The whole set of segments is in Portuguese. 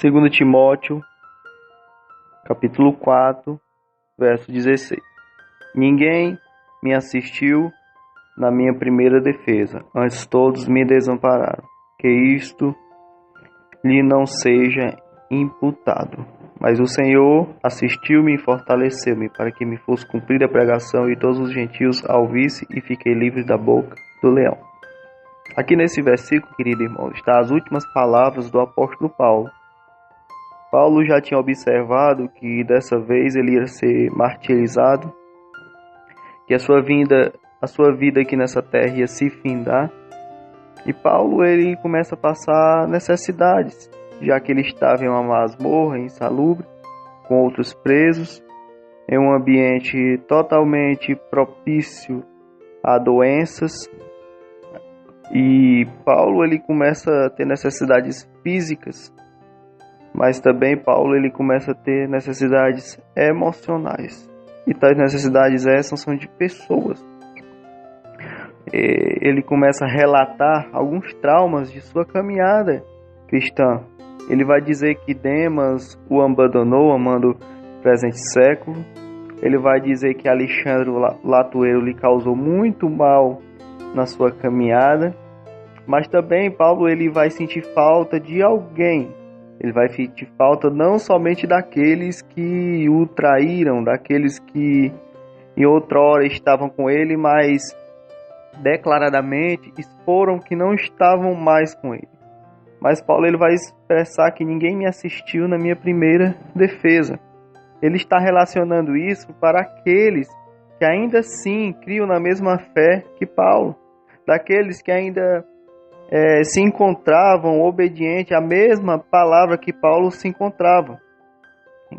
2 Timóteo, capítulo 4, verso 16. Ninguém me assistiu na minha primeira defesa, antes todos me desampararam. Que isto lhe não seja imputado. Mas o Senhor assistiu-me e fortaleceu-me, para que me fosse cumprida a pregação e todos os gentios a ouvissem, e fiquei livre da boca do leão. Aqui nesse versículo, querido irmão, está as últimas palavras do apóstolo Paulo. Paulo já tinha observado que dessa vez ele ia ser martirizado, que a sua vida aqui nessa terra ia se findar. E Paulo ele começa a passar necessidades, já que ele estava em uma masmorra insalubre, com outros presos, em um ambiente totalmente propício a doenças. E Paulo ele começa a ter necessidades físicas, mas também Paulo ele começa a ter necessidades emocionais. E tais necessidades essas são de pessoas. Ele começa a relatar alguns traumas de sua caminhada cristã. Ele vai dizer que Demas o abandonou, amando o presente século. Ele vai dizer que Alexandre o Latueiro lhe causou muito mal na sua caminhada. Mas também Paulo ele vai sentir falta de alguém. Ele vai sentir falta não somente daqueles que o traíram, daqueles que em outrora estavam com ele, mas declaradamente exporam que não estavam mais com ele. Mas Paulo ele vai expressar que ninguém me assistiu na minha primeira defesa. Ele está relacionando isso para aqueles que ainda assim criam na mesma fé que Paulo, daqueles que ainda se encontravam obedientes à mesma palavra que Paulo se encontrava,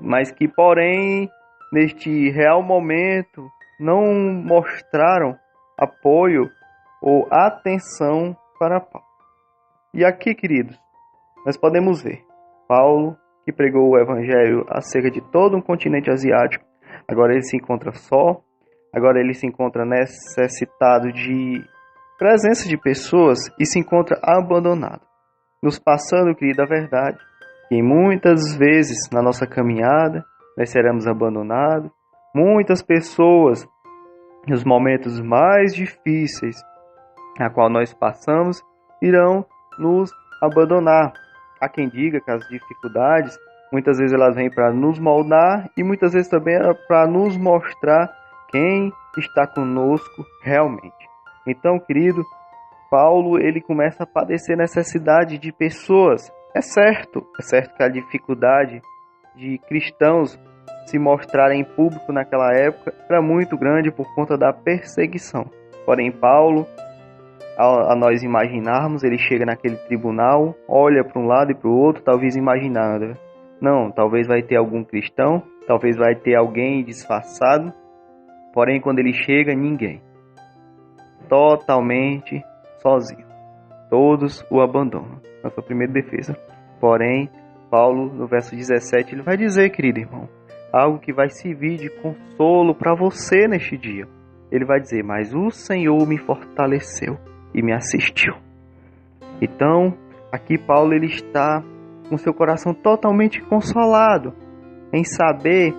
mas que porém neste real momento não mostraram apoio ou atenção para Paulo. E aqui, queridos, nós podemos ver Paulo, que pregou o evangelho acerca de todo um continente asiático, agora ele se encontra só, agora ele se encontra necessitado de presença de pessoas e se encontra abandonado. Nos passando, querido, a verdade, que muitas vezes na nossa caminhada nós seremos abandonados, muitas pessoas nos momentos mais difíceis a qual nós passamos, irão nos abandonar. Há quem diga que as dificuldades, muitas vezes elas vêm para nos moldar e muitas vezes também para nos mostrar quem está conosco realmente. Então, querido, Paulo ele começa a padecer necessidade de pessoas. É certo que a dificuldade de cristãos se mostrarem em público naquela época era muito grande por conta da perseguição. Porém, Paulo, a nós imaginarmos, ele chega naquele tribunal, olha para um lado e para o outro, talvez imaginando, não, talvez vai ter algum cristão, talvez vai ter alguém disfarçado, porém quando ele chega, ninguém. Totalmente sozinho. Todos o abandonam. Na sua primeira defesa. Porém, Paulo, no verso 17, ele vai dizer, querido irmão, algo que vai servir de consolo para você neste dia. Ele vai dizer, mas o Senhor me fortaleceu e me assistiu. Então, aqui Paulo ele está com seu coração totalmente consolado em saber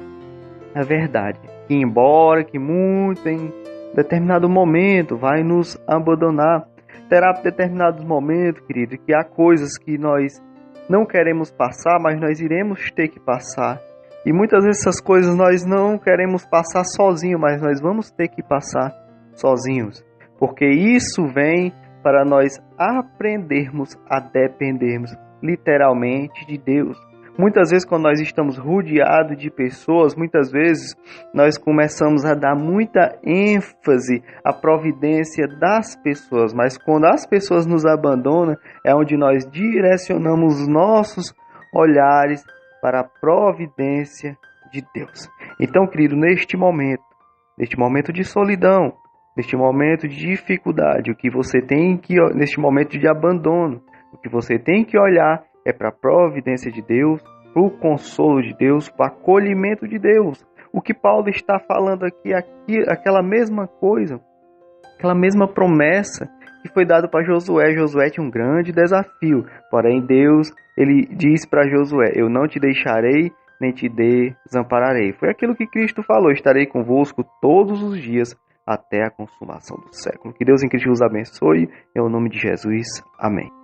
a verdade. Que embora que muito em determinado momento vai nos abandonar, terá determinados momentos, querido, que há coisas que nós não queremos passar, mas nós iremos ter que passar. E muitas vezes essas coisas nós não queremos passar sozinhos, mas nós vamos ter que passar sozinhos. Porque isso vem para nós aprendermos a dependermos literalmente de Deus. Muitas vezes quando nós estamos rodeados de pessoas, muitas vezes nós começamos a dar muita ênfase à providência das pessoas. Mas quando as pessoas nos abandonam, é onde nós direcionamos os nossos olhares para a providência de Deus. Então, querido, neste momento de solidão, neste momento de dificuldade, neste momento de abandono, o que você tem que olhar é para a providência de Deus, para o consolo de Deus, para o acolhimento de Deus. O que Paulo está falando aqui, aquela mesma coisa, aquela mesma promessa que foi dado para Josué. Josué tinha um grande desafio, porém Deus, ele diz para Josué: eu não te deixarei nem te desampararei. Foi aquilo que Cristo falou: estarei convosco todos os dias até a consumação do século. Que Deus em Cristo os abençoe, em nome de Jesus. Amém.